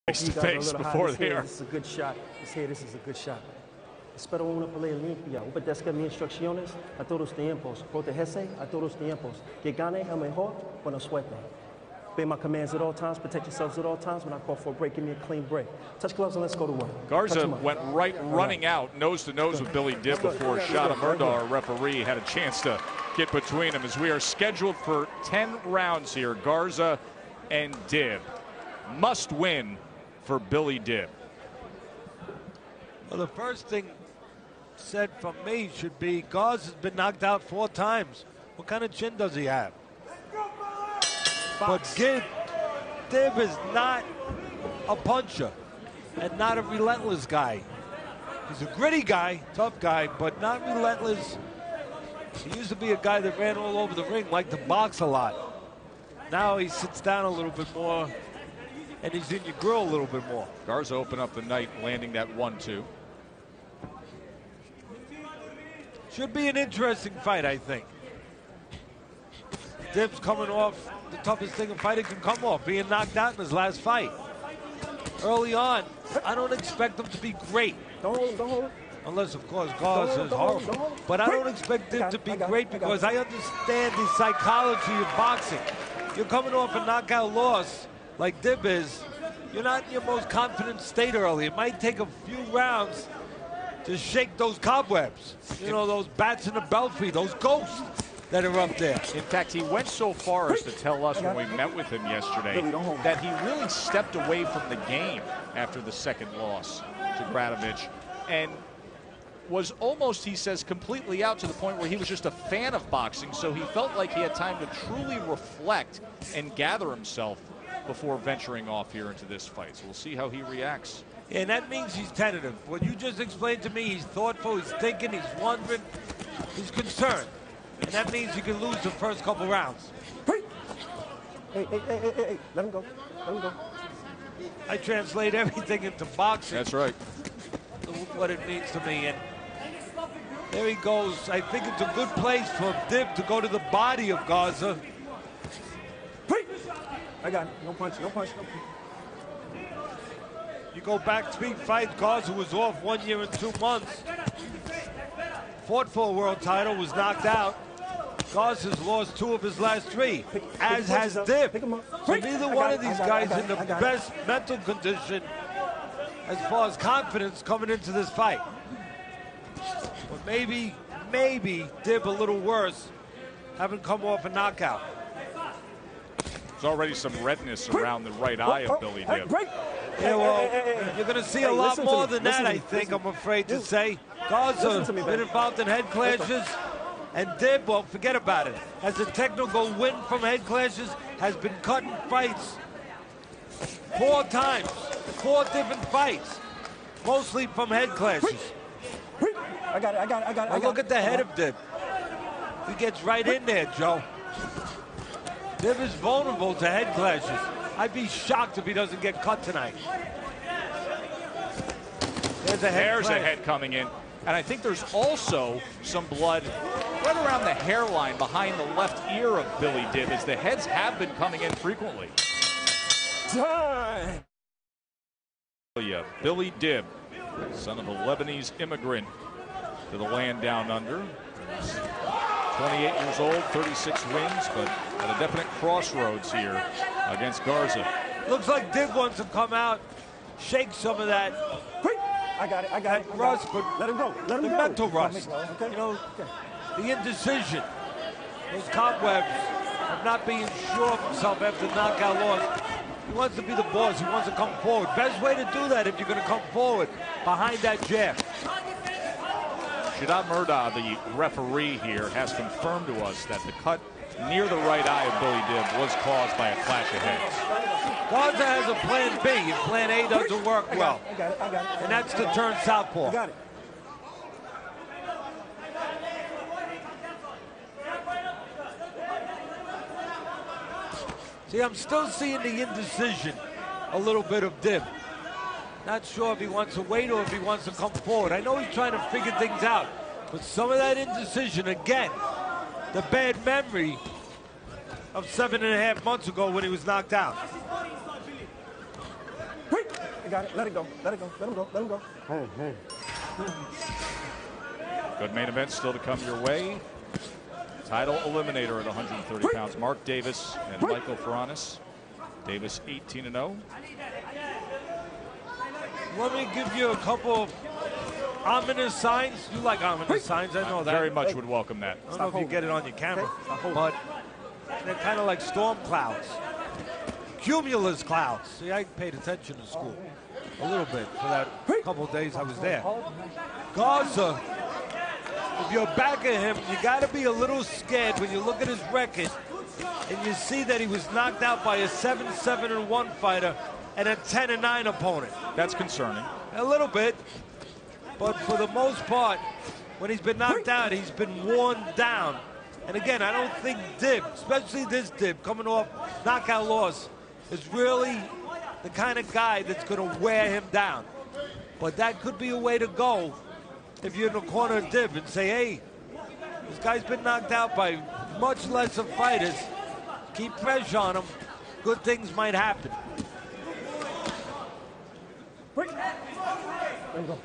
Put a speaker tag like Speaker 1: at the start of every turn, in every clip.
Speaker 1: face to face before there.
Speaker 2: This is a good shot. This is a good shot. Espero una pelea limpia. Obedezca mis instrucciones a todos los tiempos. Protégese a todos los tiempos. Que gane el mejor, buena suerte. Obey my commands at all times. Protect yourselves at all times. When I call for a break, give me a clean break. Touch gloves and let's go to work.
Speaker 1: Garza went running out, nose to nose with Billy Dibb before Alberto, our referee, had a chance to get between them as we are scheduled for 10 rounds here. Garza and Dibb. Must win for Billy Dibb.
Speaker 3: Well, the first thing said from me should be Garza's been knocked out 4 times. What kind of chin does he have? But Dibb is not a puncher and not a relentless guy. He's a gritty guy, tough guy, but not relentless. He used to be a guy that ran all over the ring, liked to box a lot. Now he sits down a little bit more, and he's in your grill a little bit more.
Speaker 1: Garza opened up the night, landing that 1-2.
Speaker 3: Should be an interesting fight, I think. Dibb's coming off the toughest thing a fighter can come off, being knocked out in his last fight. Early on, I don't expect him to be great.
Speaker 2: Don't hold.
Speaker 3: Unless, of course, Garza is horrible. But I don't expect Dibb to be great because I understand the psychology of boxing. You're coming off a knockout loss like Dibb is. You're not in your most confident state early. It might take a few rounds to shake those cobwebs. You know, those bats in the belfry, those ghosts that are up there.
Speaker 1: In fact, he went so far as to tell us when we met with him yesterday that he really stepped away from the game after the second loss to Gradovich and was almost, he says, completely out to the point where he was just a fan of boxing, so he felt like he had time to truly reflect and gather himself before venturing off here into this fight. So we'll see how he reacts.
Speaker 3: And that means he's tentative. What you just explained to me, he's thoughtful, he's thinking, he's wondering, he's concerned. And that means you can lose the first couple rounds.
Speaker 2: Hey, let him go. Let him go.
Speaker 3: I translate everything into boxing.
Speaker 1: That's right.
Speaker 3: What it means to me. And there he goes. I think it's a good place for Dibb to go to the body of Garza.
Speaker 2: I got it. No punch, no punch, no punch.
Speaker 3: You go back 3 fights, Garza was off 1 year and 2 months. Fought for a world title, was knocked out. Garza's lost 2 of his last 3, as has Dibb. So neither one of these guys in the best mental condition as far as confidence coming into this fight. But maybe Dibb a little worse, having come off a knockout.
Speaker 1: There's already some redness around the right eye of Billy Dibb.
Speaker 3: Yeah, well, you're going to see a lot more than that, I think, I'm afraid to say. Garza been involved in head clashes, and Dibb, well, forget about it. Has a technical win from head clashes, has been cutting fights 4 times, 4 different fights, mostly from head clashes.
Speaker 2: I got it.
Speaker 3: Well, look at the head of Dibb. He gets right in there, Joe. Dibb is vulnerable to head clashes. I'd be shocked if he doesn't get cut tonight. There's a head
Speaker 1: coming in. And I think there's also some blood right around the hairline behind the left ear of Billy Dibb, as the heads have been coming in frequently. Billy Dibb, son of a Lebanese immigrant to the land down under. 28 years old, 36 wins, but at a definite crossroads here against Garza.
Speaker 3: Looks like Dibb wants to come out, shake some of that.
Speaker 2: I got it.
Speaker 3: Rust, but
Speaker 2: let him go. Let him
Speaker 3: the
Speaker 2: go.
Speaker 3: mental rust.
Speaker 2: Okay.
Speaker 3: You know, the indecision, those cobwebs of not being sure of himself after the knockout loss. He wants to be the boss. He wants to come forward. Best way to do that if you're going to come forward behind that jab.
Speaker 1: Shadab Murdah, the referee here, has confirmed to us that the cut near the right eye of Billy Dibb was caused by a clash of heads.
Speaker 3: Garza has a plan B if plan A doesn't work well.
Speaker 2: I got it.
Speaker 3: And that's to turn southpaw.
Speaker 2: I got it.
Speaker 3: See, I'm still seeing the indecision a little bit of Dibb. Not sure if he wants to wait or if he wants to come forward. I know he's trying to figure things out, but some of that indecision, again, the bad memory of 7.5 months ago when he was knocked out.
Speaker 2: I got it. Let it go. Let it go. Let him go. Let him go.
Speaker 4: Hey.
Speaker 1: Good main event still to come your way. Title eliminator at 130 pounds. Mark Davis and Michael Ferranis. Davis 18-0.
Speaker 3: Let me give you a couple of ominous signs. You like ominous signs, I know that.
Speaker 1: Very much would welcome that.
Speaker 3: I don't know if you get it on your camera, but they're kind of like storm clouds. Cumulus clouds. See, I paid attention in school a little bit for that couple of days I was there. Garza, if you're back at him, you got to be a little scared when you look at his record and you see that he was knocked out by a 7-7-1 fighter and a 10-9 opponent.
Speaker 1: That's concerning.
Speaker 3: A little bit, but for the most part, when he's been knocked out, he's been worn down. And again, I don't think Dib, especially this Dib, coming off knockout loss, is really the kind of guy that's going to wear him down. But that could be a way to go if you're in the corner of Dib and say, hey, this guy's been knocked out by much lesser fighters. Keep pressure on him. Good things might happen.
Speaker 2: There you go.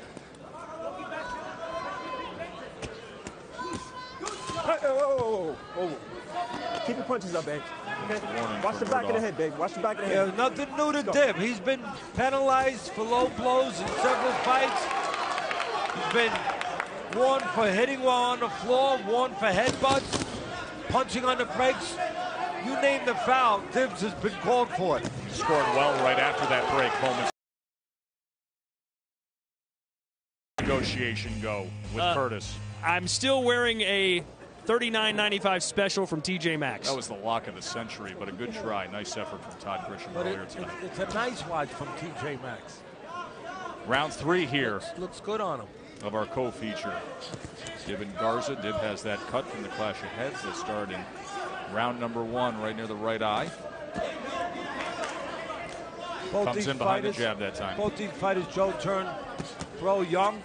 Speaker 2: Oh. Keep your punches up, babe. Okay? Watch the back of the head, babe. Watch the back of the head.
Speaker 3: Yeah, nothing new to Dib. He's been penalized for low blows in several fights. He's been warned for hitting while on the floor, warned for headbutts, punching on the brakes. You name the foul, Dibs has been called for it.
Speaker 1: He scored well right after that break. Coleman's negotiation go with Curtis.
Speaker 5: I'm still wearing a $39.95 special from TJ Maxx.
Speaker 1: That was the lock of the century, but a good try. Nice effort from Todd Grisham earlier tonight.
Speaker 3: It's a nice watch from TJ Maxx.
Speaker 1: Round 3 here.
Speaker 3: Looks good on him.
Speaker 1: Of our co-feature. Dib and Garza. Dib has that cut from the clash of heads that started in round number 1 right near the right eye. Comes in behind the jab that time.
Speaker 3: Both these fighters, Joe, turned pro young,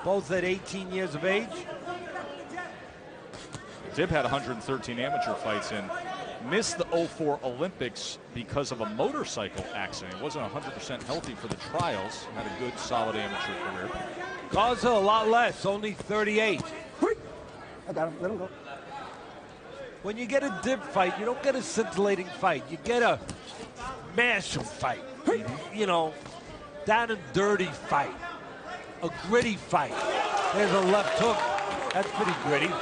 Speaker 3: both at 18 years of age.
Speaker 1: Dib had 113 amateur fights and missed the 04 Olympics because of a motorcycle accident. He wasn't 100% healthy for the trials. Had a good, solid amateur career.
Speaker 3: Garza a lot less, only 38.
Speaker 2: I got him. Let him go.
Speaker 3: When you get a Dib fight, you don't get a scintillating fight. You get a mashup fight. You know, down and dirty fight. A gritty fight. There's a left hook. That's pretty gritty.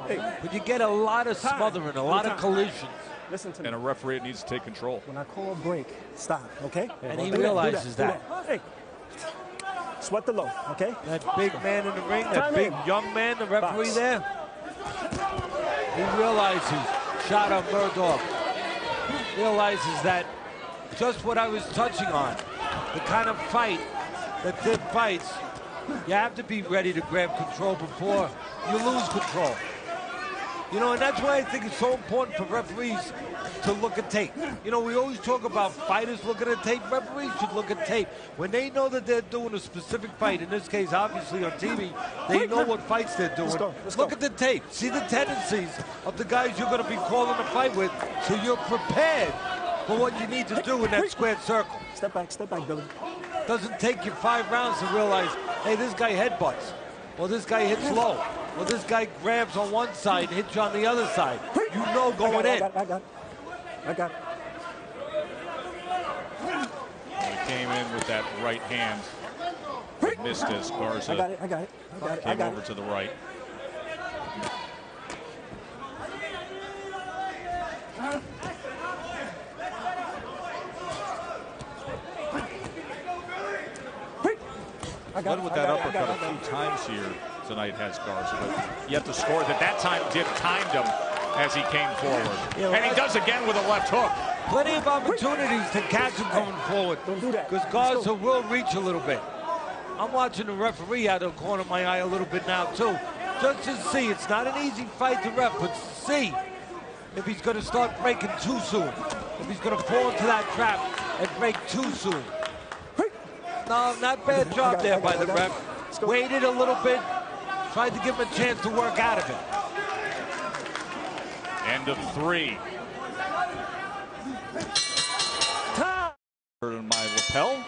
Speaker 2: Hey.
Speaker 3: But you get a lot of smothering, a lot of collisions.
Speaker 2: Listen to me.
Speaker 1: And a referee needs to take control.
Speaker 2: When I call a break, stop, okay?
Speaker 3: And he realizes that.
Speaker 2: Hey, sweat the low, okay?
Speaker 3: That big man in the ring, that big young man, the referee there, he realizes, shot on Murdoch, realizes that just what I was touching on, the kind of fight that Dib fights, you have to be ready to grab control before you lose control. You know, and that's why I think it's so important for referees to look at tape. You know, we always talk about fighters looking at tape. Referees should look at tape. When they know that they're doing a specific fight, in this case, obviously on TV, they know what fights they're doing. Look at the tape. See the tendencies of the guys you're going to be calling a fight with, so you're prepared for what you need to do in that squared circle.
Speaker 2: Step back, Billy.
Speaker 3: Doesn't take you 5 rounds to realize, hey, this guy headbutts, or this guy hits low, or this guy grabs on one side and hits you on the other side. You know going in.
Speaker 2: I got it.
Speaker 1: He came in with that right hand. Missed as Garza.
Speaker 2: I got it.
Speaker 1: Came over to the right. Led with that uppercut a few times here tonight has Garza, but yet to score that time Dib timed him as he came forward. And he does again with a left hook.
Speaker 3: Plenty of opportunities to catch him going forward.
Speaker 2: Don't do that.
Speaker 3: Because Garza will reach a little bit. I'm watching the referee out of the corner of my eye a little bit now too. Just to see, it's not an easy fight to ref, but see if he's going to start breaking too soon. If he's going to fall into that trap and break too soon. No, not bad job there by the ref. Waited a little bit, tried to give him a chance to work out of it.
Speaker 1: End of 3.
Speaker 2: Time.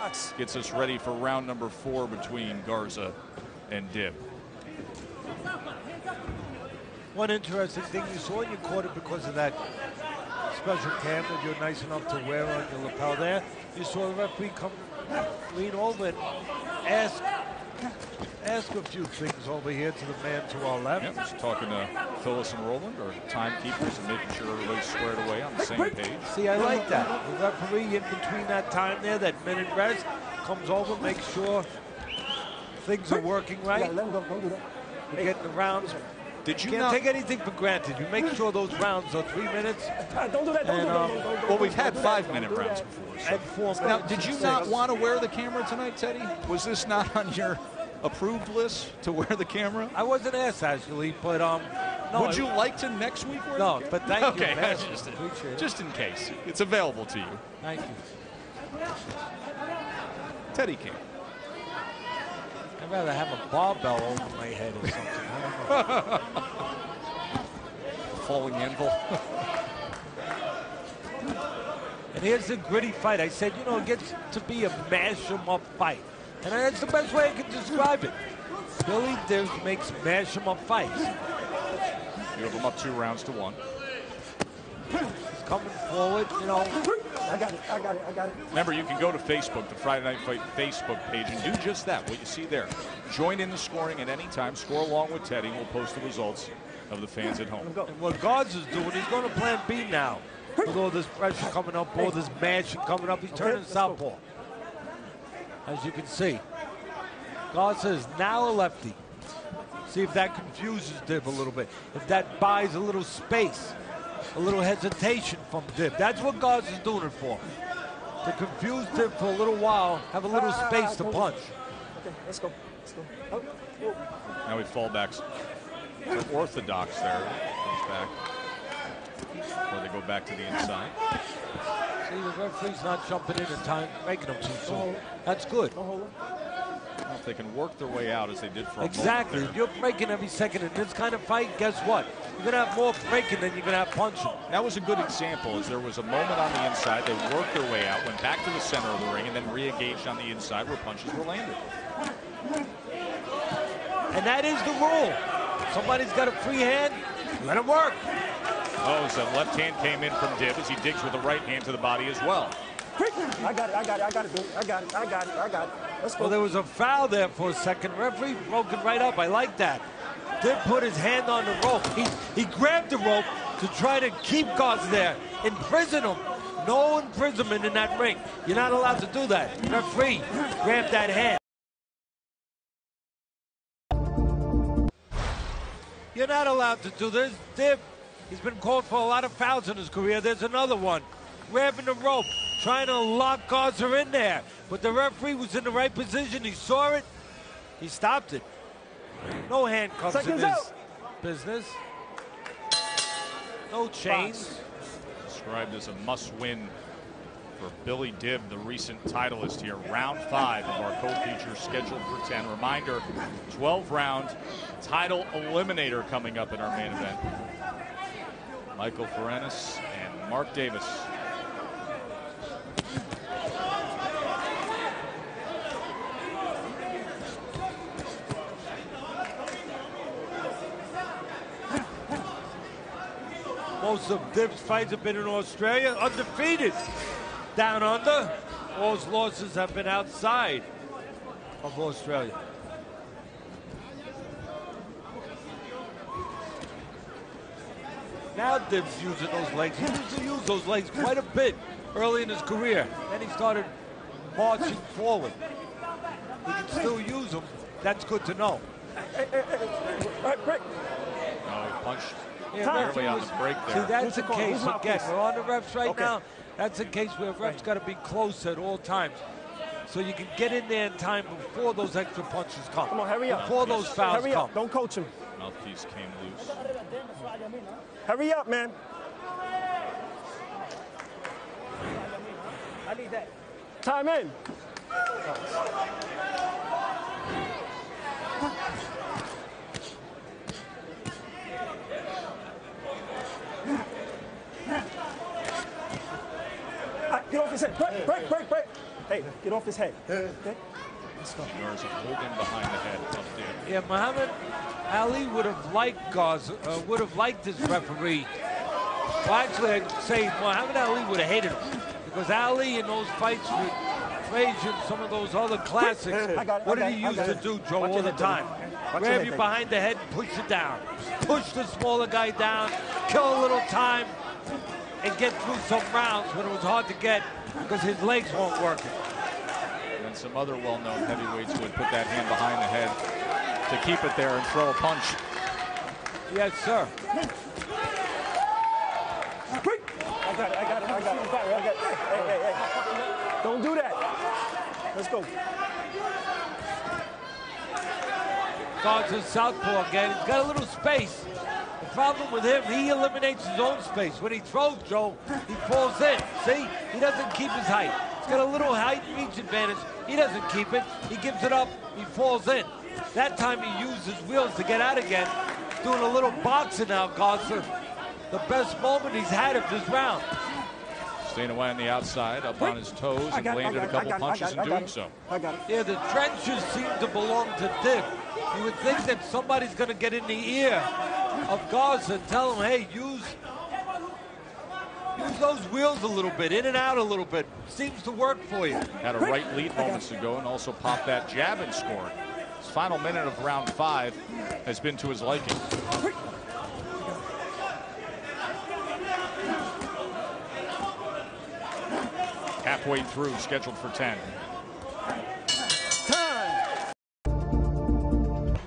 Speaker 2: box.
Speaker 1: Gets us ready for round number 4 between Garza and Dib.
Speaker 3: One interesting thing you saw, and you caught it because of that special cam that you're nice enough to wear on your lapel there. You saw the referee come lean over and ask a few things over here to the man to our left.
Speaker 1: Yeah, just talking to Phyllis and Roland, or timekeepers, and making sure everybody's squared away on the same page.
Speaker 3: See, I like that. The referee in between that time there, that minute rest, comes over, makes sure things are working right.
Speaker 2: Let him go. Don't do that.
Speaker 3: We're getting the rounds.
Speaker 1: Did you
Speaker 3: Can't
Speaker 1: not
Speaker 3: take anything for granted. You make sure those rounds are 3 minutes.
Speaker 2: Don't do that. Don't do that.
Speaker 1: Well, we've had 5-minute rounds before. So.
Speaker 3: And 4 minutes.
Speaker 1: Now, did you not want to wear the camera tonight, Teddy? Was this not on your approved list to wear the camera?
Speaker 3: I wasn't asked, actually, but no.
Speaker 1: Would you like to next week wear
Speaker 3: No,
Speaker 1: the camera?
Speaker 3: but thank you,
Speaker 1: Okay,
Speaker 3: man.
Speaker 1: appreciate it. Just in case. It's available to you.
Speaker 3: Thank you.
Speaker 1: Teddy came.
Speaker 3: I'd rather have a barbell over my head or something. I don't know.
Speaker 1: Falling anvil.
Speaker 3: And here's the gritty fight. I said, it gets to be a mash-em-up fight. And that's the best way I can describe it. Billy Dibbs makes mash-em-up fights.
Speaker 1: You have him up 2-1.
Speaker 3: He's coming forward,
Speaker 2: I got it.
Speaker 1: Remember, you can go to Facebook, the Friday Night Fight Facebook page, and do just that, what you see there. Join in the scoring at any time. Score along with Teddy. We'll post the results of the fans at home.
Speaker 3: And what Garza's doing, he's going to plan B now. With all this pressure coming up, all this mashing coming up, he's turning southpaw. As you can see, Garza is now a lefty. See if that confuses Dib a little bit. If that buys a little space, a little hesitation from Dib. That's what Garza's doing it for. To confuse Dib for a little while, have a little space to punch.
Speaker 2: Okay, let's go. Oh.
Speaker 1: Now we fall back to orthodox there. Comes back. Or they go back to the inside.
Speaker 3: See, the referee's not jumping in time, making them too soon. That's good.
Speaker 1: Well, if they can work their way out as they did for a
Speaker 3: Exactly.
Speaker 1: moment
Speaker 3: If you're breaking every second in this kind of fight, guess what? You're going to have more breaking than you're going to have punching.
Speaker 1: That was a good example, as there was a moment on the inside. They worked their way out, went back to the center of the ring, and then re-engaged on the inside where punches were landed.
Speaker 3: And that is the rule. Somebody's got a free hand, let him work.
Speaker 1: Oh, so left hand came in from Dib as he digs with the right hand to the body as well.
Speaker 2: I got it, dude. I got it. Let's go.
Speaker 3: Well, there was a foul there for a second. Referee broke it right up. I like that. Dib put his hand on the rope. He grabbed the rope to try to keep Garza there, imprison him. No imprisonment in that ring. You're not allowed to do that. Referee, grab that hand. You're not allowed to do this. Dib, he's been called for a lot of fouls in his career. There's another one. Grabbing the rope, trying to lock Garza in there. But the referee was in the right position. He saw it. He stopped it. No handcuffs in this business. No chains.
Speaker 1: Described as a must-win for Billy Dib, the recent titleist here. Round 5 of our co-feature scheduled for 10. Reminder, 12-round title eliminator coming up in our main event. Michael Ferenis and Mark Davis.
Speaker 3: Most of Dib's fights have been in Australia, undefeated. Down under, all his losses have been outside of Australia. Now Dib's using those legs. He used to use those legs quite a bit early in his career. Then he started marching forward. He can still use them. That's good to know.
Speaker 2: Break.
Speaker 1: Oh, he punched
Speaker 3: Yeah,
Speaker 1: early on the break there.
Speaker 3: See, that's a case,
Speaker 2: Who's
Speaker 3: again, we're on the refs right
Speaker 2: Okay.
Speaker 3: now. That's a case where refs got to be close at all times. So you can get in there in time before those extra punches come.
Speaker 2: Come on, hurry up.
Speaker 3: Before those fouls
Speaker 2: Hurry
Speaker 3: come.
Speaker 2: up. Don't coach him.
Speaker 1: Mouthpiece came loose.
Speaker 2: Hurry up, man.
Speaker 4: I need that.
Speaker 2: Time in. Get off his head. Break. Hey, get off his head. Okay? Let's go.
Speaker 1: Garza pulled him behind the head. Tough deal.
Speaker 3: Yeah, Muhammad Ali would have liked Garza, would have liked this referee. Well, actually, I'd say Muhammad Ali would have hated him because Ali in those fights with Frazier and some of those other classics, what did he used to do, Joe, all the time? Grab you behind the head and push it down. Push the smaller guy down, kill a little time, and get through some rounds when it was hard to get because his legs weren't working.
Speaker 1: And some other well-known heavyweights would put that hand behind the head to keep it there and throw a punch.
Speaker 3: Yes, sir.
Speaker 2: I got it. Hey. Don't do that. Let's go.
Speaker 3: Garza southpaw again. He's got a little space. The problem with him, he eliminates his own space. When he throws, Joe, he falls in. See? He doesn't keep his height. He's got a little height reach advantage. He doesn't keep it. He gives it up. He falls in. That time he used his wheels to get out again. Doing a little boxing now, Garza. The best moment he's had of this round.
Speaker 1: Staying away on the outside, up on his toes, and landed a couple punches in doing so.
Speaker 2: I got it.
Speaker 3: Yeah, the trenches seem to belong to Dick. You would think that somebody's going to get in the ear of Garza and tell him, hey, use those wheels a little bit, in and out a little bit. Seems to work for you.
Speaker 1: Had a right lead moments ago and also popped that jab and scored. His final minute of round 5 has been to his liking. Halfway through, scheduled for 10.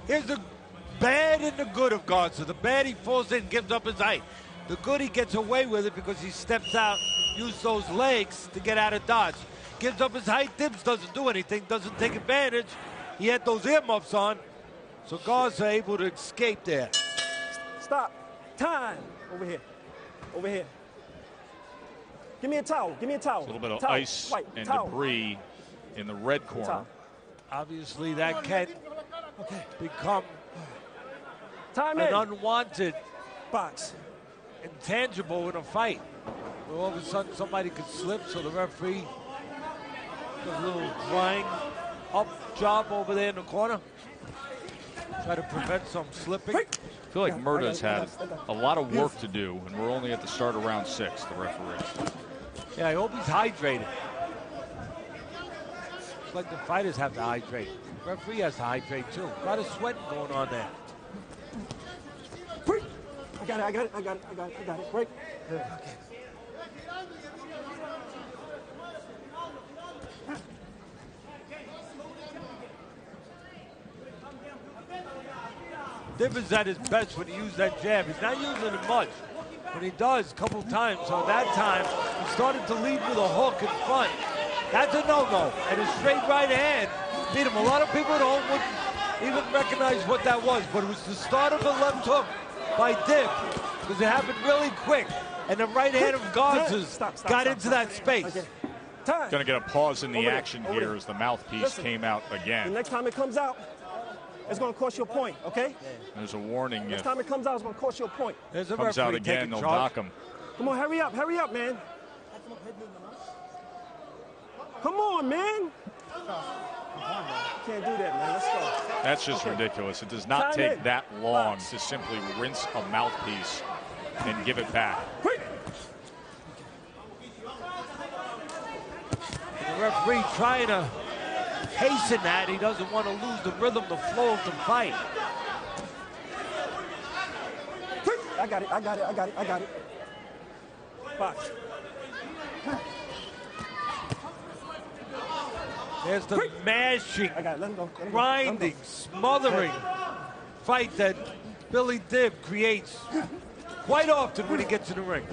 Speaker 3: Here's the bad and the good of Garza. The bad, he falls in, gives up his height. The good, he gets away with it because he steps out, uses those legs to get out of dodge. Gives up his height, Dibbs doesn't do anything, doesn't take advantage. He had those earmuffs on, so Garza able to escape there.
Speaker 2: Stop. Time. Over here. Over here. Give me a towel. Give me a towel.
Speaker 1: A little bit of
Speaker 2: towel.
Speaker 1: ice
Speaker 2: White.
Speaker 1: and
Speaker 2: Towel.
Speaker 1: debris in the red corner.
Speaker 2: Towel.
Speaker 3: Obviously, that can become
Speaker 2: Time
Speaker 3: an
Speaker 2: in.
Speaker 3: unwanted
Speaker 2: Box.
Speaker 3: intangible in a fight. Where all of a sudden somebody could slip, so the referee does a little drying up job over there in the corner. Try to prevent some slipping.
Speaker 1: I feel like Murta's had a lot of work to do, and we're only at the start of round 6, the referee.
Speaker 3: Yeah, I hope he's hydrated. It's like the fighters have to hydrate. The referee has to hydrate too. A lot of sweating going on there.
Speaker 2: I got it. Break. Okay.
Speaker 3: Dibb is at his best when he uses that jab. He's not using it much. When he does, a couple times. So that time, he started to lead with a hook in front. That's a no-no. And a straight right hand beat him. A lot of people at home wouldn't even recognize what that was, but it was the start of the left hook by Dibb, because it happened really quick. And the right hand of Garza's got into that space.
Speaker 2: Okay.
Speaker 1: Going to get a pause in the action
Speaker 2: over
Speaker 1: here
Speaker 2: there.
Speaker 1: as the mouthpiece
Speaker 2: Listen,
Speaker 1: came out
Speaker 2: The
Speaker 1: again.
Speaker 2: next time it comes out, it's going to cost you a point, okay?
Speaker 1: There's a warning.
Speaker 2: Next
Speaker 1: If
Speaker 2: time it comes out, it's going to cost you a point.
Speaker 3: There's a
Speaker 1: it comes out
Speaker 3: referee
Speaker 1: again,
Speaker 3: taking
Speaker 1: they'll
Speaker 3: charge.
Speaker 1: knock him.
Speaker 2: Come on, hurry up, man. Come on, man. Can't do that, man. Let's go.
Speaker 1: That's just ridiculous. It does not
Speaker 2: Time
Speaker 1: take
Speaker 2: in.
Speaker 1: that long
Speaker 2: Box.
Speaker 1: to simply rinse a mouthpiece and give it back.
Speaker 2: Quick.
Speaker 3: The referee trying to hasten that. He doesn't want to lose the rhythm, the flow of the fight.
Speaker 2: Quick. I got it. Box.
Speaker 3: There's the mashing,
Speaker 2: I got it. Let him go.
Speaker 3: grinding, smothering fight that Billy Dibb creates quite often when he gets in the ring.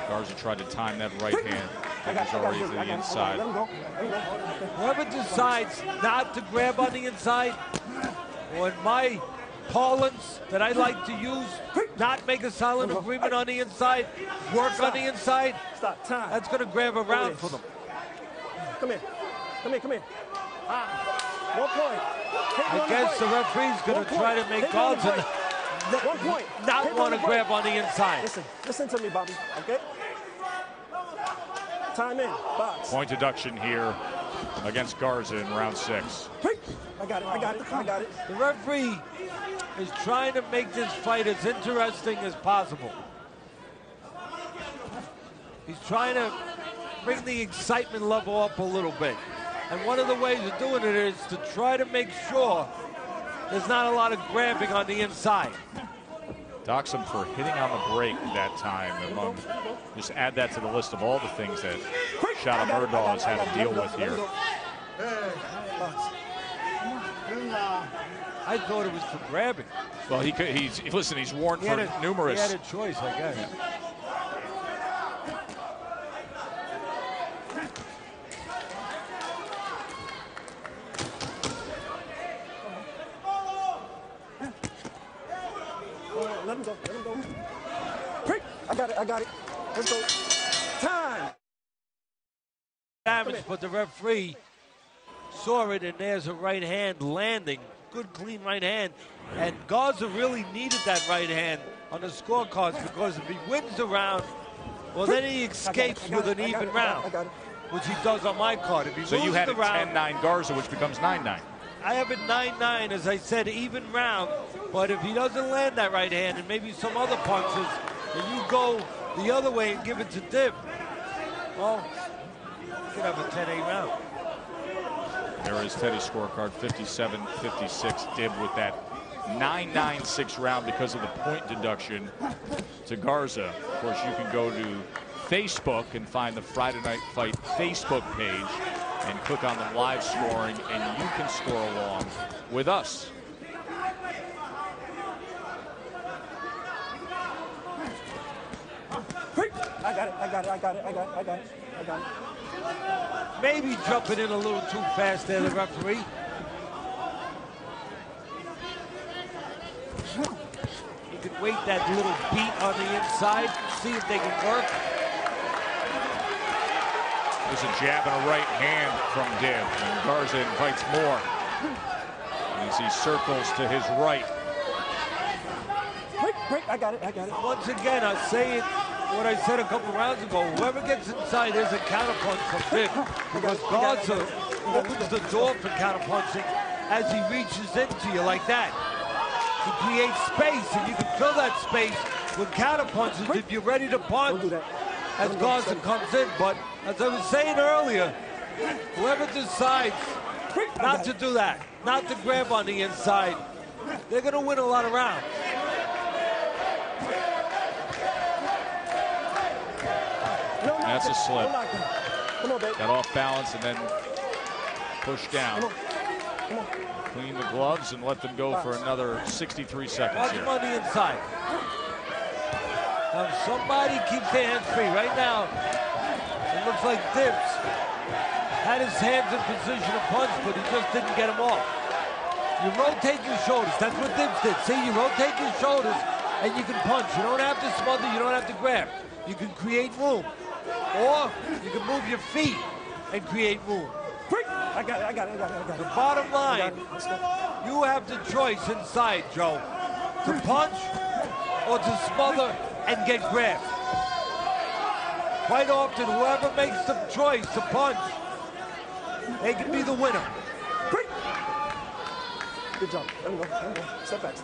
Speaker 1: Garza tried to time that right hand. It was already to the inside.
Speaker 2: Let him go.
Speaker 3: Whoever decides not to grab on the inside, or in my parlance that I like to use, not make a silent agreement on the inside, work on the inside,
Speaker 2: Stop. Time.
Speaker 3: that's going to grab around for them.
Speaker 2: Come here. 1 point.
Speaker 3: I guess the referee's going to try to make Garza
Speaker 2: 1 point.
Speaker 3: not want to grab on the inside.
Speaker 2: Listen to me, Bobby, okay? Time in. Box.
Speaker 1: Point deduction here against Garza in round 6.
Speaker 2: I got it.
Speaker 3: The referee is trying to make this fight as interesting as possible. He's trying to bring the excitement level up a little bit. And one of the ways of doing it is to try to make sure there's not a lot of grabbing on the inside.
Speaker 1: Docks him for hitting on the break that time. Just add that to the list of all the things that Shada Murdaugh has had to deal with here.
Speaker 3: I thought it was for grabbing.
Speaker 1: Well, he's warned for numerous.
Speaker 3: He had a choice, I guess.
Speaker 1: Yeah.
Speaker 2: Let him go. I got it. Let's go. Time.
Speaker 3: Damage, but the referee saw it, and there's a right hand landing. Good, clean right hand. And Garza really needed that right hand on the scorecards, because if he wins the round, well, then he escapes with an even round, which he does on my card. If he
Speaker 1: so you had
Speaker 3: the
Speaker 1: a
Speaker 3: round,
Speaker 1: 10-9 Garza, which becomes 9-9.
Speaker 3: I have it 9-9, as I said, even round. But if he doesn't land that right hand and maybe some other punches, and you go the other way and give it to Dib, well, you could have a 10-8 round.
Speaker 1: There is Teddy's scorecard, 57-56. Dib with that 9-9-6 round because of the point deduction to Garza. Of course, you can go to Facebook and find the Friday Night Fight Facebook page and click on the live scoring, and you can score along with us.
Speaker 2: I got it.
Speaker 3: Maybe jumping in a little too fast there, the referee. You can wait that little beat on the inside, see if they can work.
Speaker 1: There's a jab and a right hand from Dib, and Garza invites more as he circles to his right.
Speaker 2: I got it.
Speaker 3: Once again, I say it, what I said a couple rounds ago, whoever gets inside is a counterpunch from Dib, because Garza opens the door for counterpunching as he reaches into you like that. He creates space, and you can fill that space with counterpunches if you're ready to punch as Garza comes in. But as I was saying earlier, whoever decides not to do that, not to grab on the inside, they're going to win a lot of rounds.
Speaker 1: That's a slip.
Speaker 2: Come on, babe.
Speaker 1: Got off balance and then pushed down.
Speaker 2: Come on.
Speaker 1: Clean the gloves and let them go for another 63 seconds
Speaker 3: Watch
Speaker 1: here.
Speaker 3: him on the inside. Now, if somebody keeps their hands free right now, it looks like Dibs had his hands in position to punch, but he just didn't get them off. You rotate your shoulders. That's what Dibs did. See, you rotate your shoulders and you can punch. You don't have to smother. You don't have to grab. You can create room. Or you can move your feet and create room.
Speaker 2: I got it.
Speaker 3: The bottom line, you have the choice inside, Joe, to punch or to smother and get grabbed. Quite often, whoever makes the choice to punch, they can be the winner.
Speaker 2: Good job. Let me go. Step back.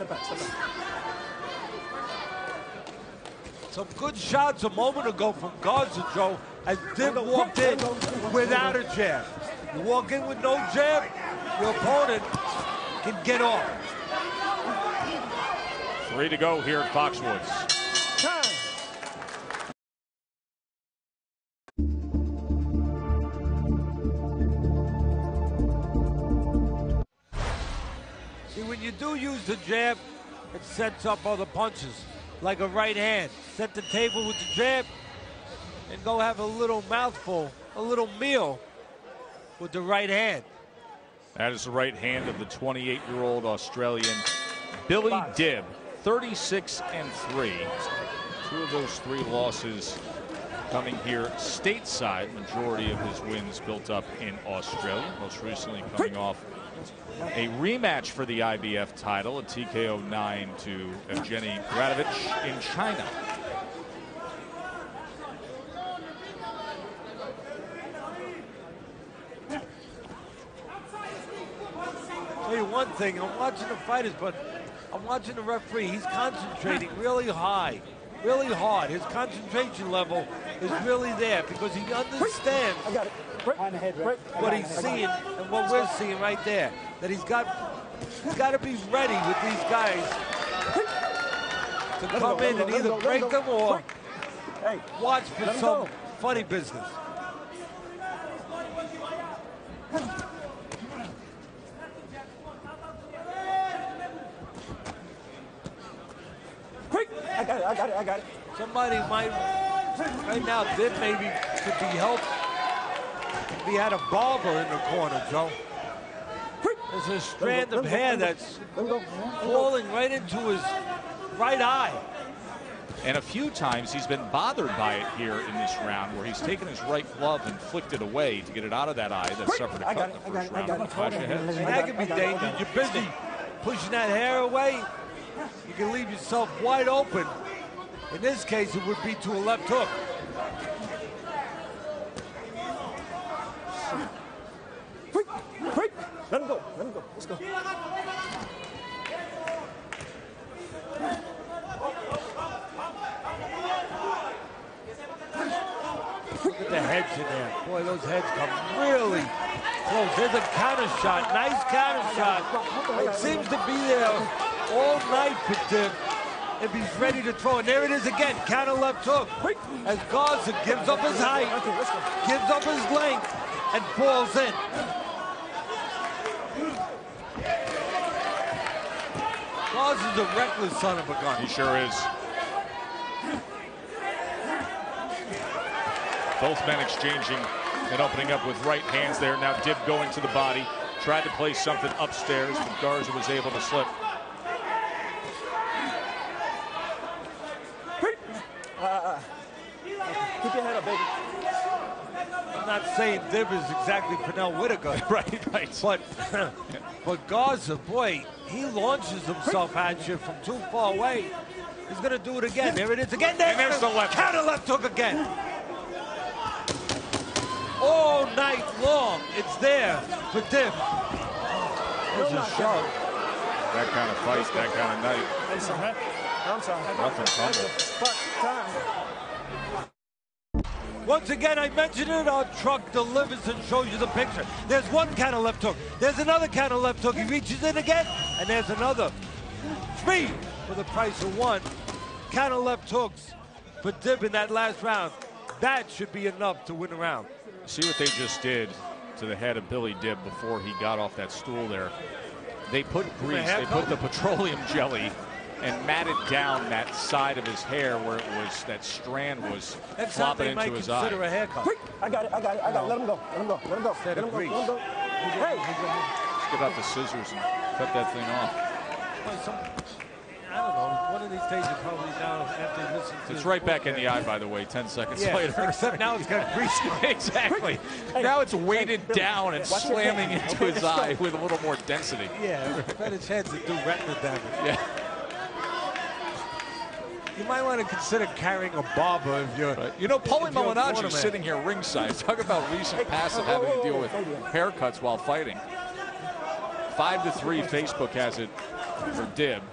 Speaker 3: Some good shots a moment ago from Garza, Joe, as Dib walked in without a jab. You walk in with no jab, your opponent can get off.
Speaker 1: 3 to go here at Foxwoods.
Speaker 3: See, when you do use the jab, it sets up other punches, like a right hand. Set the table with the jab and go have a little mouthful, a little meal with the right hand.
Speaker 1: That is the right hand of the 28-year-old Australian Billy Dib, 36-3. 2 of those 3 losses coming here stateside. Majority of his wins built up in Australia. Most recently coming off a rematch for the IBF title, a TKO 9 to Evgeny Gradovich in China.
Speaker 3: one thing. I'm watching the fighters, but I'm watching the referee. He's concentrating really high, really hard. His concentration level is really there because he understands what he's seeing and what we're seeing right there. That he's got to be ready with these guys to come in and either break them or watch for some funny business.
Speaker 2: I got it.
Speaker 3: Somebody might, right now, Dib maybe could be helped if he had a barber in the corner, Joe. There's a strand of hair that's falling right into his right eye.
Speaker 1: And a few times he's been bothered by it here in this round, where he's taken his right glove and flicked it away to get it out of that eye that suffered a cut in the first round.
Speaker 3: That can be dangerous. You're busy pushing that hair away. You can leave yourself wide open. In this case, it would be to a left hook.
Speaker 2: Let him go. Let's go.
Speaker 3: Look at the heads in there. Boy, those heads come really close. There's a counter shot. Nice counter shot. It seems to be there all night for Dib if he's ready to throw. And there it is again. Counter left hook. As Garza gives up his height, gives up his length, and falls in. Garza's a reckless son of a gun.
Speaker 1: He sure is. Both men exchanging and opening up with right hands there. Now Dib going to the body. Tried to place something upstairs, but Garza was able to slip.
Speaker 2: Keep your head up, baby.
Speaker 3: I'm not saying Dib is exactly Pernell Whitaker.
Speaker 1: right.
Speaker 3: But Garza, boy, he launches himself at you from too far away. He's going to do it again. There it is again.
Speaker 1: There's the left.
Speaker 3: Counter left hook again. All night long, it's there for Dib. There's a shot.
Speaker 1: That kind of fight, that kind of night.
Speaker 2: I'm sorry.
Speaker 1: Nothing fumble.
Speaker 3: Once again, I mentioned it, our truck delivers and shows you the picture. There's one counter left hook. There's another counter left hook. He reaches in again, and there's another. 3 for the price of 1. Counter left hooks for Dib in that last round. That should be enough to win a round.
Speaker 1: See what they just did to the head of Billy Dib before he got off that stool there. They put grease, they put the petroleum jelly and matted down that side of his hair where it was, that strand was flopping into his eye.
Speaker 3: Consider a haircut.
Speaker 2: I got it. Let him go. Hey!
Speaker 1: Let's get out the scissors and cut that thing off.
Speaker 3: I don't know. One of these days you probably now after you listen to.
Speaker 1: It's right back in the eye, by the way, 10 seconds later.
Speaker 3: Except now it's got grease.
Speaker 1: Exactly. Now it's weighted down and slamming into his eye with a little more density.
Speaker 3: Yeah, fetish heads that do retina damage.
Speaker 1: Yeah.
Speaker 3: You might want to consider carrying a barber if you're.
Speaker 1: Right. You know, Paulie Malignaggi sitting here ringside. Talk about recent past of having to deal with haircuts while fighting. 5-3, Facebook has it for Dib.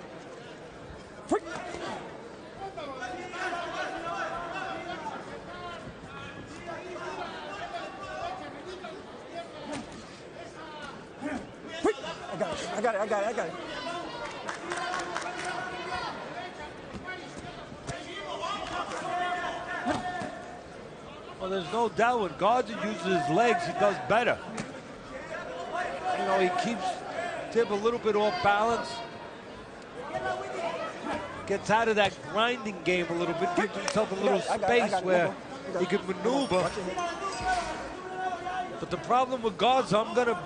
Speaker 2: I got it.
Speaker 3: Well, there's no doubt when Garza uses his legs, he does better. You know, he keeps Dib a little bit off balance. Gets out of that grinding game a little bit, gives himself a little space where he can maneuver. But the problem with Garza, I'm gonna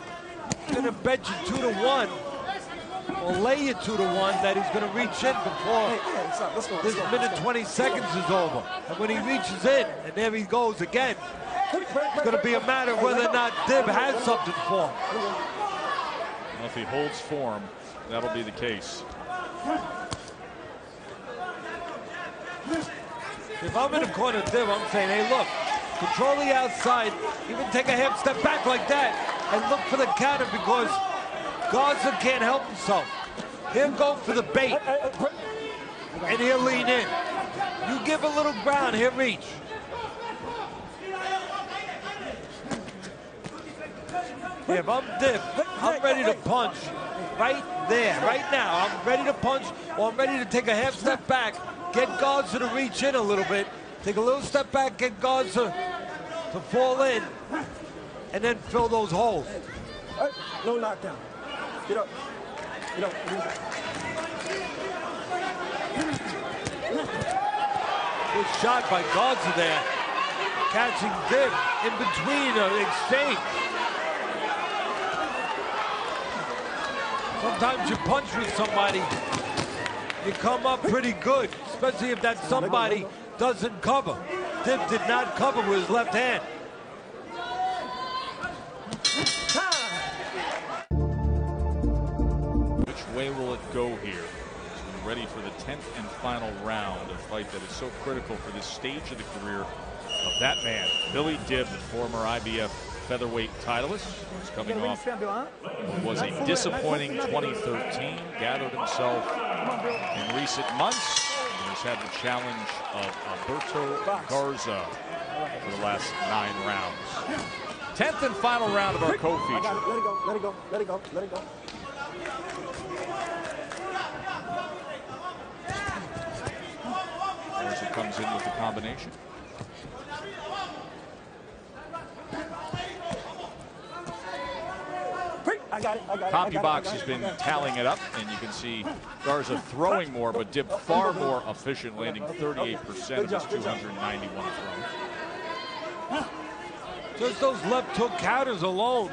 Speaker 3: bet you 2-1, or lay you 2-1 that he's gonna reach in before this minute 20 seconds is over. And when he reaches in, and there he goes again, it's gonna be a matter of whether or not Dib has something for him.
Speaker 1: Well, if he holds form, that'll be the case.
Speaker 3: If I'm in the corner of Dib, I'm saying, hey, look, control the outside, even take a half step back like that, and look for the counter, because Garza can't help himself. He'll go for the bait, and he'll lean in. You give a little ground, he'll reach. If I'm Div, I'm ready to punch right there, right now. I'm ready to punch, or I'm ready to take a half step back, get Garza to reach in a little bit, take a little step back, get Garza to fall in, and then fill those holes.
Speaker 2: No knockdown. Get up. Get up.
Speaker 3: Good shot by Garza there, catching Div in between an exchange. Sometimes you punch with somebody, you come up pretty good, especially if that somebody doesn't cover. Div did not cover with his left hand.
Speaker 1: Which way will it go here? So we're ready for the 10th and final round, a fight that is so critical for this stage of the career of that man, Billy Div, the former IBF featherweight titleist. He's coming off what was a disappointing 2013, gathered himself in recent months, and has had the challenge of Alberto Garza for the last 9 rounds. 10th and final round of our co-feature.
Speaker 2: Let it go, let it go, let it go, let it go.
Speaker 1: Garza comes in with the combination.
Speaker 2: I got it, I got it.
Speaker 1: CompuBox has been tallying it up, and you can see Garza throwing more, but Div far more efficient, landing 38% of his 291 throws.
Speaker 3: Just those left hook counters alone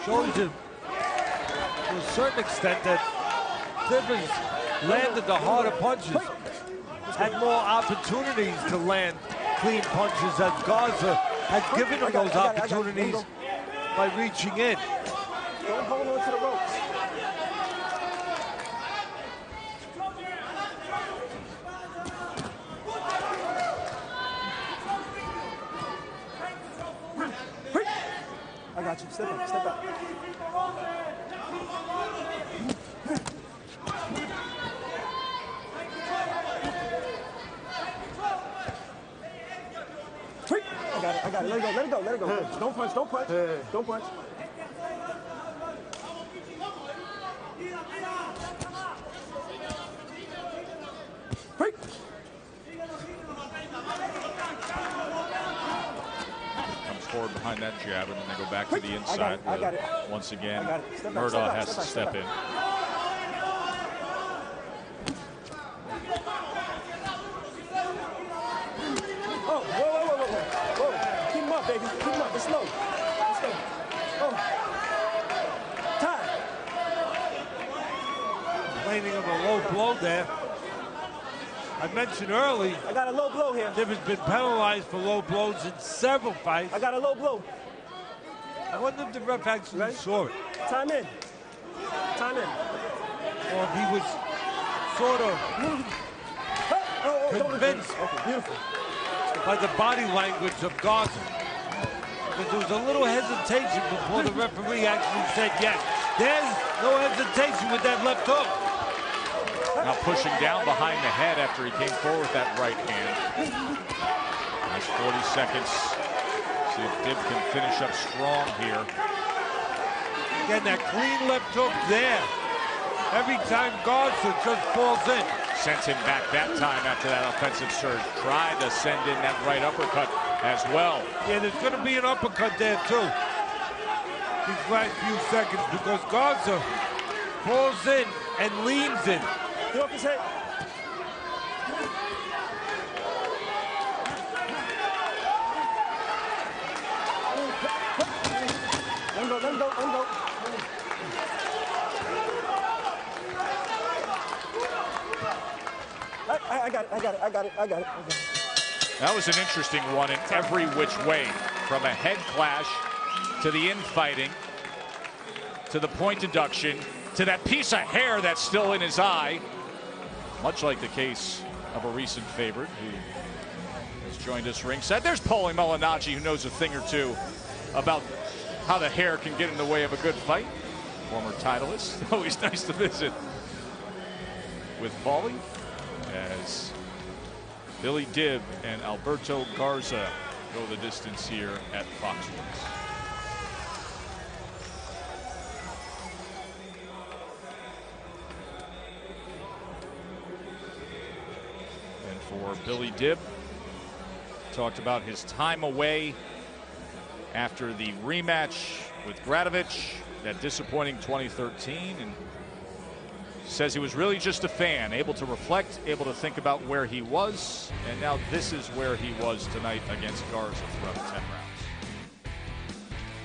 Speaker 3: shows you, to a certain extent, that Div has landed the harder punches, had more opportunities to land clean punches, as Garza has given him those opportunities by reaching in.
Speaker 2: Don't hold on to the ropes. I got you. Step back, step back. I got it. Let it go, let it go, let it go. Don't punch, don't punch. Don't punch.
Speaker 1: Comes forward behind that jab, and then they go back to the inside.
Speaker 2: I got it.
Speaker 1: Once again,
Speaker 2: Step back,
Speaker 1: Murdaugh has to step in.
Speaker 2: Oh, whoa. Keep him up, baby. Keep him up. It's slow. It's slow. Oh. Time.
Speaker 3: Complaining of a low blow there. I mentioned early,
Speaker 2: I got a low blow here.
Speaker 3: Div has been penalized for low blows in several fights.
Speaker 2: I got a low blow.
Speaker 3: I wonder if the ref actually saw it.
Speaker 2: Time in. Time in.
Speaker 3: Or if he was sort of convinced
Speaker 2: Beautiful.
Speaker 3: by the body language of Garza. Because there was a little hesitation before the referee actually said yes. There's no hesitation with that left hook.
Speaker 1: Now pushing down behind the head after he came forward with that right hand. Nice 40 seconds. See if Div can finish up strong here.
Speaker 3: Again, that clean left hook there. Every time Garza just falls in.
Speaker 1: Sent him back that time after that offensive surge. Tried to send in that right uppercut as well.
Speaker 3: Yeah, there's going to be an uppercut there too. These last few seconds, because Garza falls in and leans in.
Speaker 2: Get off his head. Let him go, let him go, let him go. I got it.
Speaker 1: That was an interesting one in every which way. From a head clash to the infighting to the point deduction to that piece of hair that's still in his eye. Much like the case of a recent favorite who has joined us ringside. There's Paulie Malignaggi, who knows a thing or two about how the hair can get in the way of a good fight. former titleist. Always nice to visit with Paulie as Billy Dibb and Alberto Garza go the distance here at Foxwoods. And for Billy Dibb, talked about his time away after the rematch with Gradovich, that disappointing 2013, and says he was really just a fan, able to reflect, able to think about where he was, and now this is where he was tonight against Garza throughout the 10 rounds.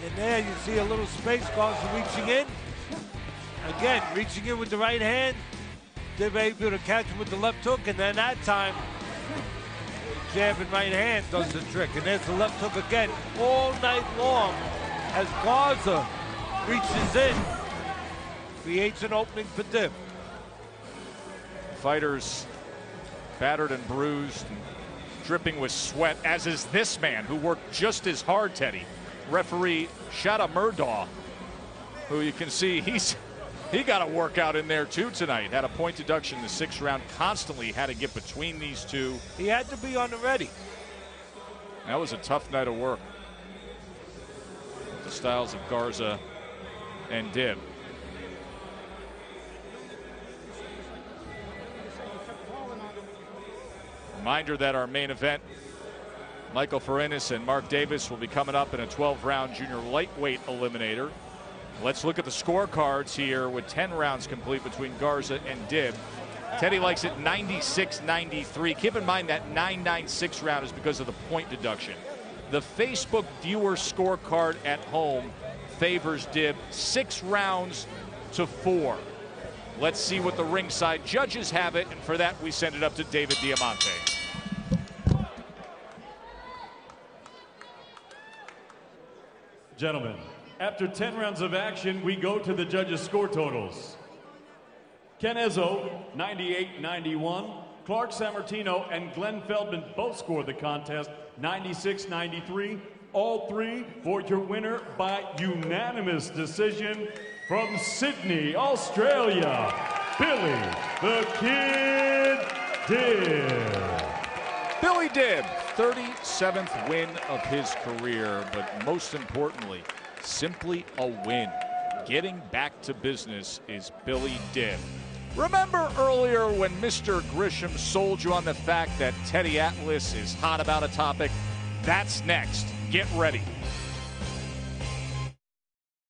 Speaker 3: And there you see a little space, Garza reaching in. Again, reaching in with the right hand. Dibb able to catch him with the left hook, and then that time, jab and right hand does the trick. And there's the left hook again all night long as Garza reaches in, creates an opening for Dibb.
Speaker 1: Fighters battered and bruised and dripping with sweat, as is this man who worked just as hard, Teddy. Referee Shada Murdaugh, who you can see he got a workout in there too tonight. Had a point deduction in the 6th round, constantly had to get between these two.
Speaker 3: He had to be on the ready.
Speaker 1: That was a tough night of work. The styles of Garza and Dibb. Reminder that our main event, Michael Farinas and Mark Davis, will be coming up in a 12-round junior lightweight eliminator. Let's look at the scorecards here with 10 rounds complete between Garza and Dibb. Teddy likes it 96-93. Keep in mind that 9-9-6 round is because of the point deduction. The Facebook viewer scorecard at home favors Dibb 6 rounds to 4. Let's see what the ringside judges have it, and for that we send it up to David Diamante.
Speaker 4: Gentlemen, after 10 rounds of action, we go to the judges' score totals. Ken Ezzo, 98-91. Clark Sammartino and Glenn Feldman both scored the contest, 96-93. All three for your winner by unanimous decision from Sydney, Australia, Billy the Kid Dibb.
Speaker 1: Billy Dibb, 37th win of his career, but most importantly, simply a win. Getting back to business is Billy Dibb. Remember earlier when Mr. Grisham sold you on the fact that Teddy Atlas is hot about a topic? That's next. Get ready.